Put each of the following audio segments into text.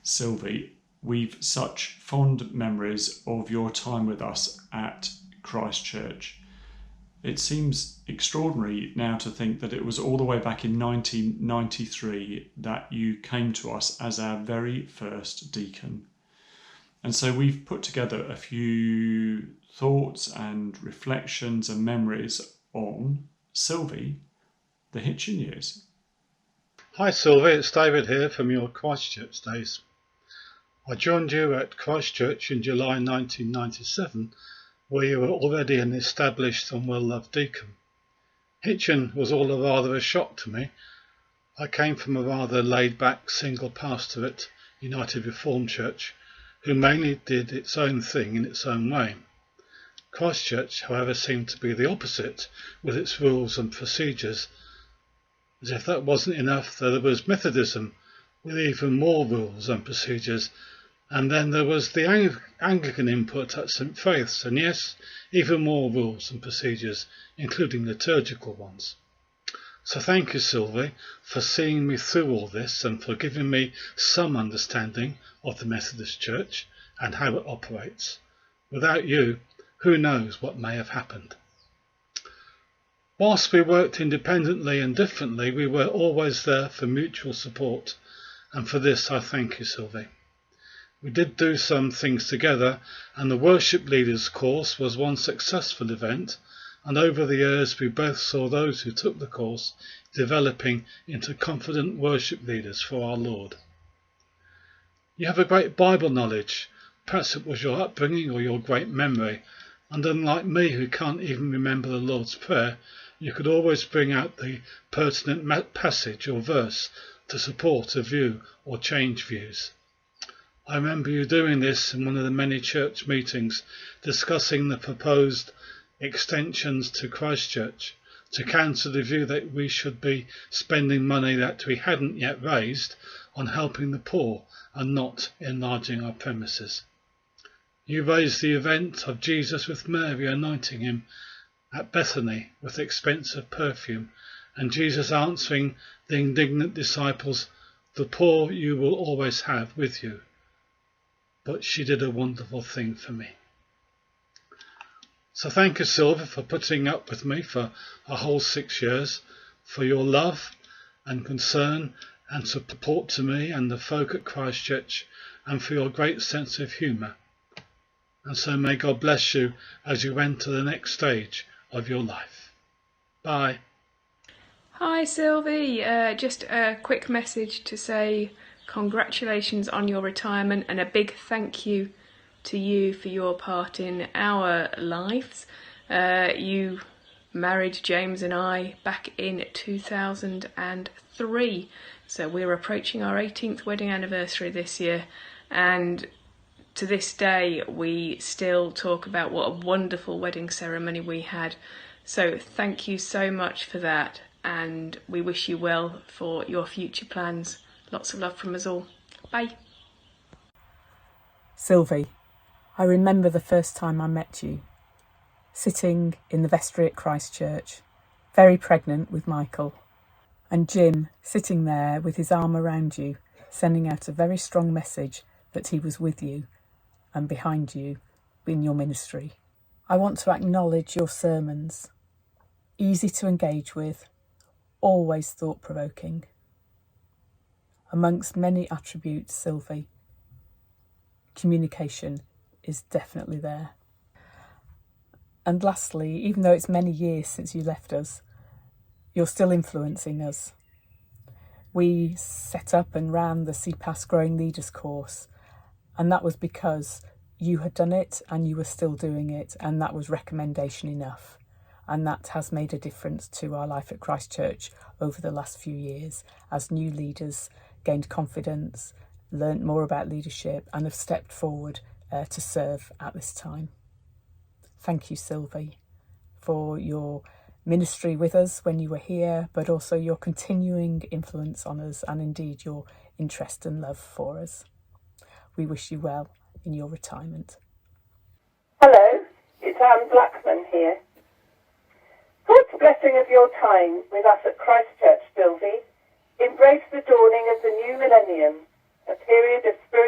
Sylvie, we've such fond memories of your time with us at Christchurch. It seems extraordinary now to think that it was all the way back in 1993 that you came to us as our very first deacon. And so we've put together a few thoughts and reflections and memories on Sylvie, the Hitchin years. Hi Sylvie, it's David here from your Christchurch days. I joined you at Christchurch in July 1997, where you were already an established and well-loved deacon. Hitchin was all rather a shock to me. I came from a rather laid-back single pastorate United Reformed Church, who mainly did its own thing in its own way. Christchurch, however, seemed to be the opposite, with its rules and procedures. As if that wasn't enough, there was Methodism, with even more rules and procedures, and then there was the Anglican input at St Faith's, and yes, even more rules and procedures, including liturgical ones. So thank you, Sylvie, for seeing me through all this and for giving me some understanding of the Methodist Church and how it operates. Without you, who knows what may have happened. Whilst we worked independently and differently, we were always there for mutual support, and for this I thank you, Sylvie. We did do some things together, and the Worship Leaders course was one successful event, and over the years we both saw those who took the course developing into confident worship leaders for our Lord. You have a great Bible knowledge. Perhaps it was your upbringing or your great memory, and unlike me who can't even remember the Lord's Prayer, you could always bring out the pertinent passage or verse to support a view or change views. I remember you doing this in one of the many church meetings, discussing the proposed extensions to Christchurch to counter the view that we should be spending money that we hadn't yet raised on helping the poor and not enlarging our premises. You raised the event of Jesus with Mary anointing him at Bethany with expensive perfume, and Jesus answering the indignant disciples, "The poor you will always have with you." But she did a wonderful thing for me. So thank you, Sylvie, for putting up with me for a whole 6 years, for your love and concern and support to me and the folk at Christchurch, and for your great sense of humour. And so may God bless you as you enter the next stage of your life. Bye. Hi Sylvie, just a quick message to say congratulations on your retirement and a big thank you to you for your part in our lives. You married James and I back in 2003, so we're approaching our 18th wedding anniversary this year, and to this day we still talk about what a wonderful wedding ceremony we had. So thank you so much for that, and we wish you well for your future plans. Lots of love from us all. Bye. Sylvie, I remember the first time I met you, sitting in the vestry at Christchurch, very pregnant with Michael, and Jim sitting there with his arm around you, sending out a very strong message that he was with you and behind you in your ministry. I want to acknowledge your sermons, easy to engage with, always thought-provoking. Amongst many attributes, Sylvie, communication is definitely there. And lastly, even though it's many years since you left us, you're still influencing us. We set up and ran the CPAS Growing Leaders course, and that was because you had done it and you were still doing it, and that was recommendation enough. And that has made a difference to our life at Christchurch over the last few years as new leaders gained confidence, learnt more about leadership, and have stepped forward to serve at this time. Thank you, Sylvie, for your ministry with us when you were here, but also your continuing influence on us and indeed your interest and love for us. We wish you well in your retirement. Hello, it's Anne Blackman here. God's blessing of your time with us at Christchurch, Sylvie. Embrace the dawning of the new millennium, a period of spiritual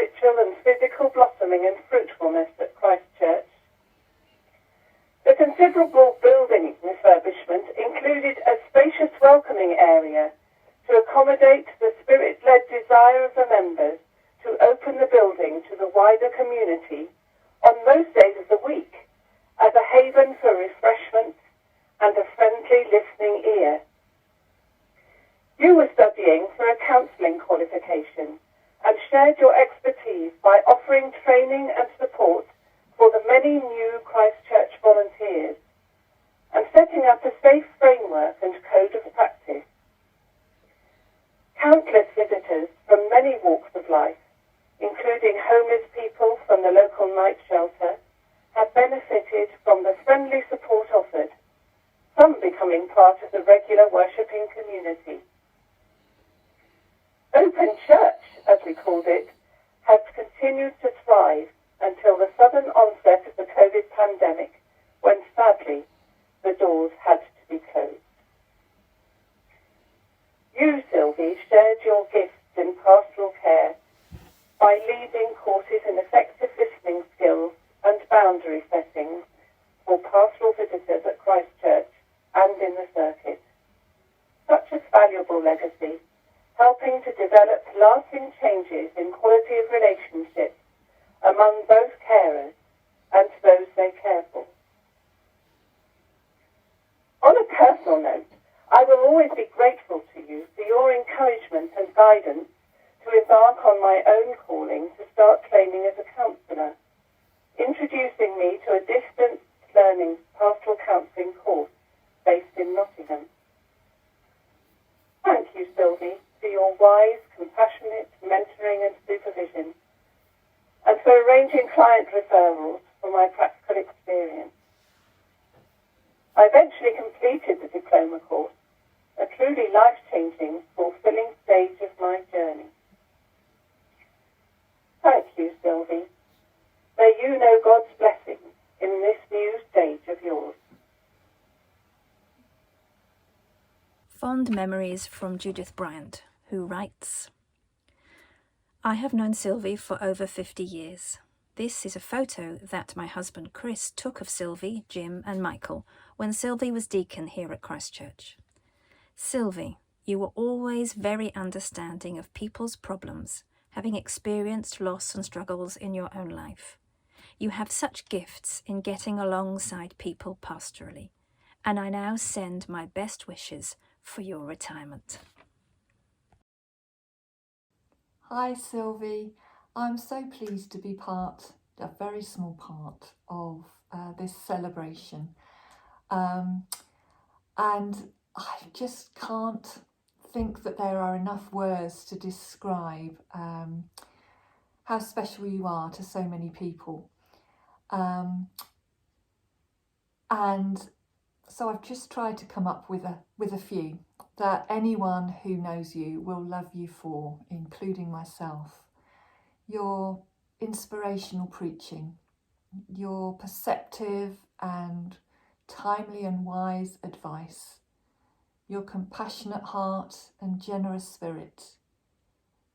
wider community on most days of the week as a haven for refreshment and a friendly listening ear. You were studying for a counselling qualification and shared your expertise by offering training and support for the many new Christchurch volunteers and setting up a safe framework and code of practice. Countless visitors from many walks of life, including homeless people from the local night shelter, have benefited from the friendly support offered, some becoming part of the regular worshipping community. Open Church, as we called it, has continued to thrive until the sudden onset of the COVID pandemic, when sadly the doors had to be closed. You, Sylvie, shared your gifts in pastoral care by leading courses in effective listening skills and boundary settings for pastoral visitors at Christchurch and in the circuit. Such a valuable legacy, helping to develop lasting changes in quality of relationships among both carers and those they care for. On a personal note, I will always be grateful to you for your encouragement and guidance to embark on my own calling to start training as a counsellor, introducing me to a distance learning pastoral counselling course based in Nottingham. Thank you, Sylvie, for your wise, compassionate mentoring and supervision, and for arranging client referrals for my practical experience. I eventually completed the diploma course, a truly life-changing, fulfilling stage of my journey. Thank you, Sylvie. May you know God's blessing in this new stage of yours. Fond memories from Judith Bryant, who writes, I have known Sylvie for over 50 years. This is a photo that my husband Chris took of Sylvie, Jim and Michael when Sylvie was deacon here at Christchurch. Sylvie, you were always very understanding of people's problems, having experienced loss and struggles in your own life. You have such gifts in getting alongside people pastorally, and I now send my best wishes for your retirement. Hi Sylvie, I'm so pleased to be a very small part of this celebration. And I just can't think that there are enough words to describe how special you are to so many people. And so I've just tried to come up with a few that anyone who knows you will love you for, including myself. Your inspirational preaching, your perceptive and timely and wise advice, your compassionate heart and generous spirit,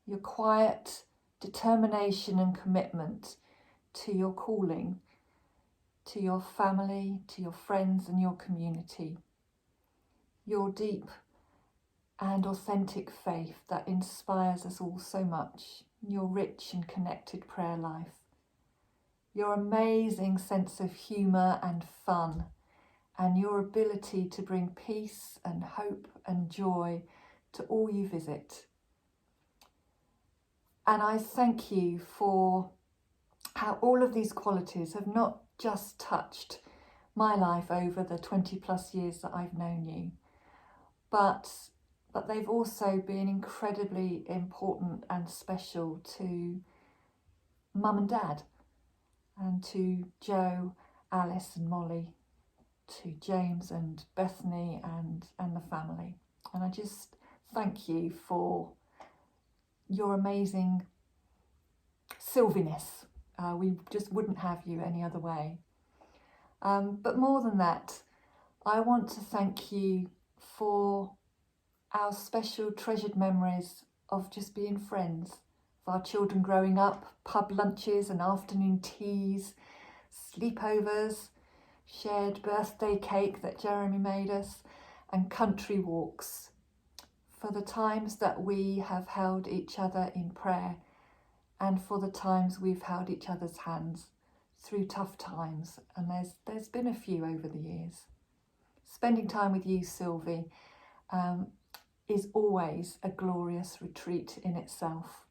your quiet determination and commitment to your calling, to your family, to your friends and your community, your deep and authentic faith that inspires us all so much, your rich and connected prayer life, your amazing sense of humour and fun, and your ability to bring peace and hope and joy to all you visit. And I thank you for how all of these qualities have not just touched my life over the 20 plus years that I've known you, but they've also been incredibly important and special to Mum and Dad, and to Joe, Alice and Molly, to James and Bethany and the family. And I just thank you for your amazing Sylviness. We just wouldn't have you any other way. But more than that, I want to thank you for our special treasured memories of just being friends, of our children growing up, pub lunches and afternoon teas, sleepovers, shared birthday cake that Jeremy made us, and country walks, for the times that we have held each other in prayer and for the times we've held each other's hands through tough times, and there's been a few over the years. Spending time with you, Sylvie, is always a glorious retreat in itself.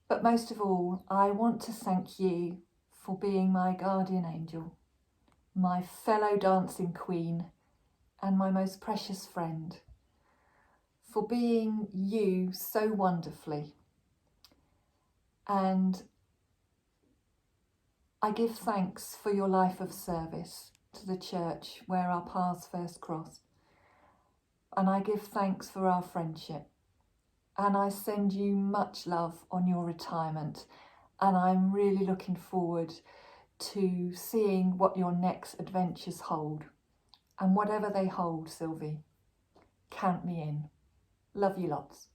But most of all, I want to thank you for being my guardian angel, my fellow dancing queen, and my most precious friend, for being you so wonderfully. And I give thanks for your life of service to the church where our paths first crossed. And I give thanks for our friendship. And I send you much love on your retirement. And I'm really looking forward to seeing what your next adventures hold. And whatever they hold, Sylvie, count me in. Love you lots.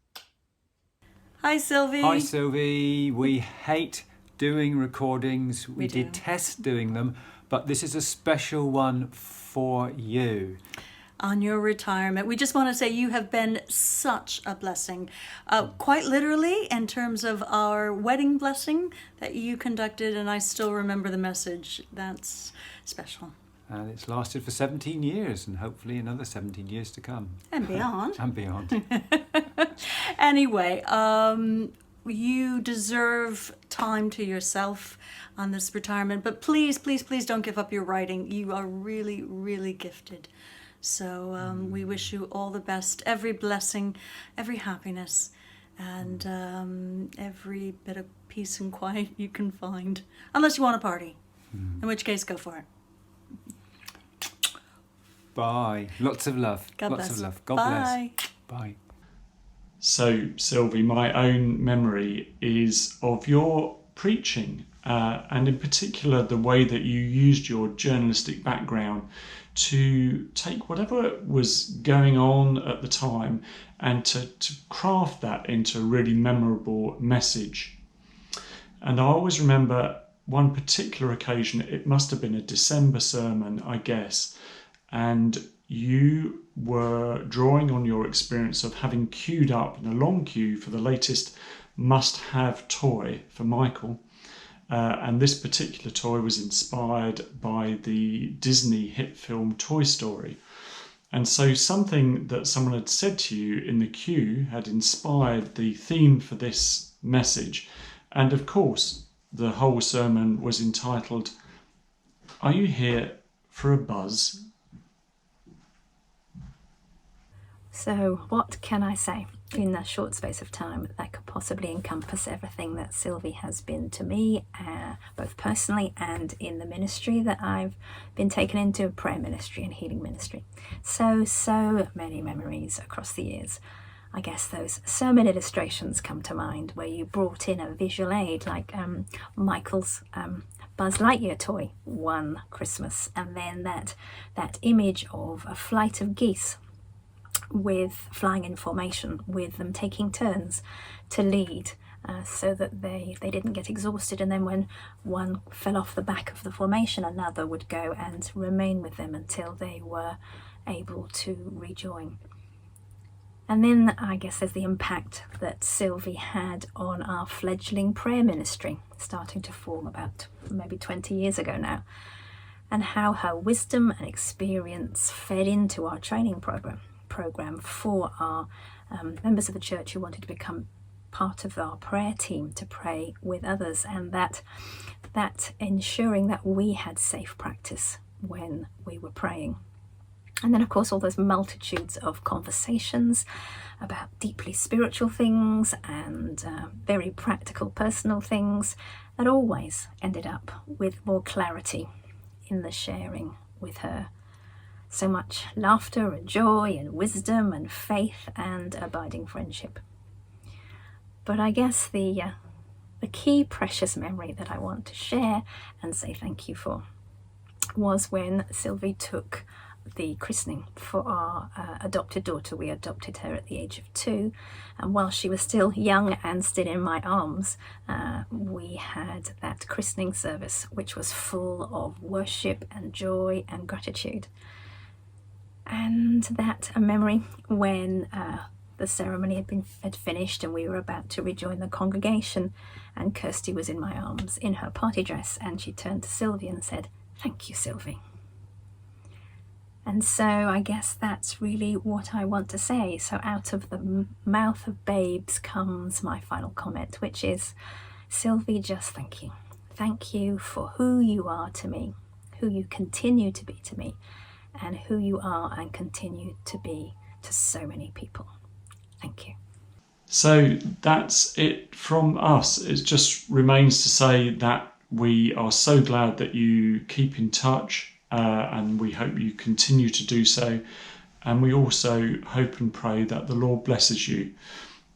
Hi, Sylvie. Hi, Sylvie. We hate doing recordings. We detest doing them, but this is a special one for you. On your retirement. We just want to say you have been such a blessing, quite literally in terms of our wedding blessing that you conducted, and I still remember the message. That's special. And it's lasted for 17 years and hopefully another 17 years to come. And beyond. And beyond. Anyway, you deserve time to yourself on this retirement, but please, please, please don't give up your writing. You are really, really gifted. So we wish you all the best, every blessing, every happiness, and every bit of peace and quiet you can find. Unless you want a party, in which case go for it. Bye. Lots of love. God Lots bless. of love. God Bye. bless. Bye. So, Sylvie, my own memory is of your preaching, and in particular the way that you used your journalistic background to take whatever was going on at the time and to craft that into a really memorable message. And I always remember one particular occasion, it must have been a December sermon, I guess, and you were drawing on your experience of having queued up in a long queue for the latest must-have toy for Michael. And this particular toy was inspired by the Disney hit film Toy Story. And so something that someone had said to you in the queue had inspired the theme for this message. And of course, the whole sermon was entitled, "Are you here for a buzz?" So what can I say in that short space of time that could possibly encompass everything that Sylvie has been to me, both personally and in the ministry that I've been taken into, prayer ministry and healing ministry. So many memories across the years. I guess those sermon illustrations come to mind where you brought in a visual aid like Michael's Buzz Lightyear toy one Christmas, and then that image of a flight of geese with flying in formation, with them taking turns to lead so that they didn't get exhausted, and then when one fell off the back of the formation, another would go and remain with them until they were able to rejoin. And then I guess there's the impact that Sylvie had on our fledgling prayer ministry, starting to form about maybe 20 years ago now, and how her wisdom and experience fed into our training program for our members of the church who wanted to become part of our prayer team to pray with others, and that ensuring that we had safe practice when we were praying. And then of course all those multitudes of conversations about deeply spiritual things and very practical personal things that always ended up with more clarity in the sharing with her. So much laughter and joy and wisdom and faith and abiding friendship. But I guess the key precious memory that I want to share and say thank you for was when Sylvie took the christening for our adopted daughter. We adopted her at the age of 2, and while she was still young and still in my arms, we had that christening service which was full of worship and joy and gratitude. And that a memory when The ceremony had finished and we were about to rejoin the congregation, and Kirsty was in my arms in her party dress, and she turned to Sylvie and said, "Thank you, Sylvie." And so I guess that's really what I want to say. So out of the mouth of babes comes my final comment, which is, Sylvie, just thank you. Thank you for who you are to me, who you continue to be to me, and who you are and continue to be to so many people. Thank you. So that's it from us. It just remains to say that we are so glad that you keep in touch, and we hope you continue to do so. And we also hope and pray that the Lord blesses you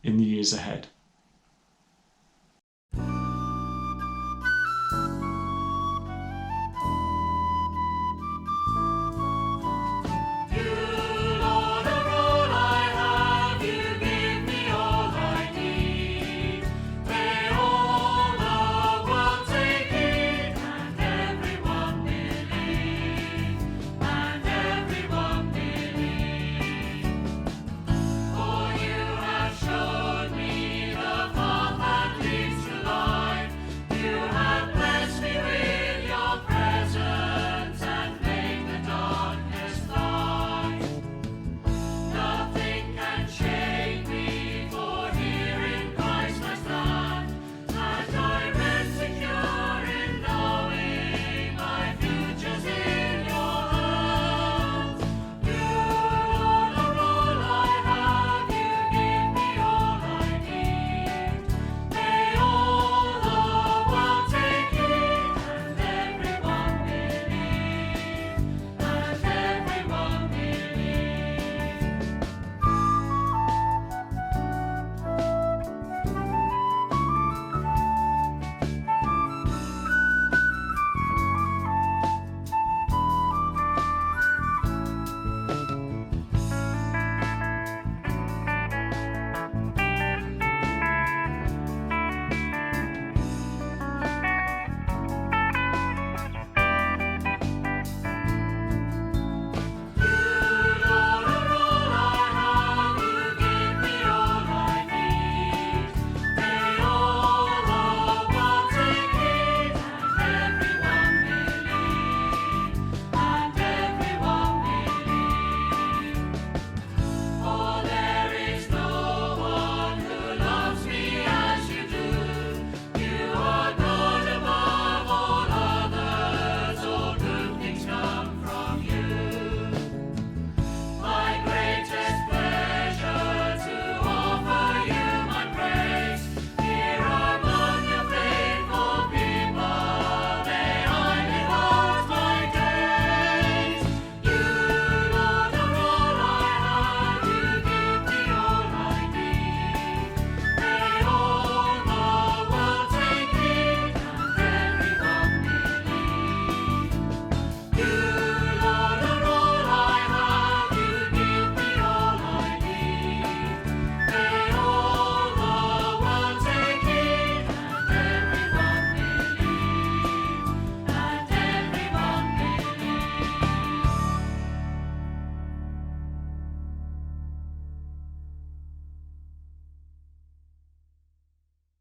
in the years ahead.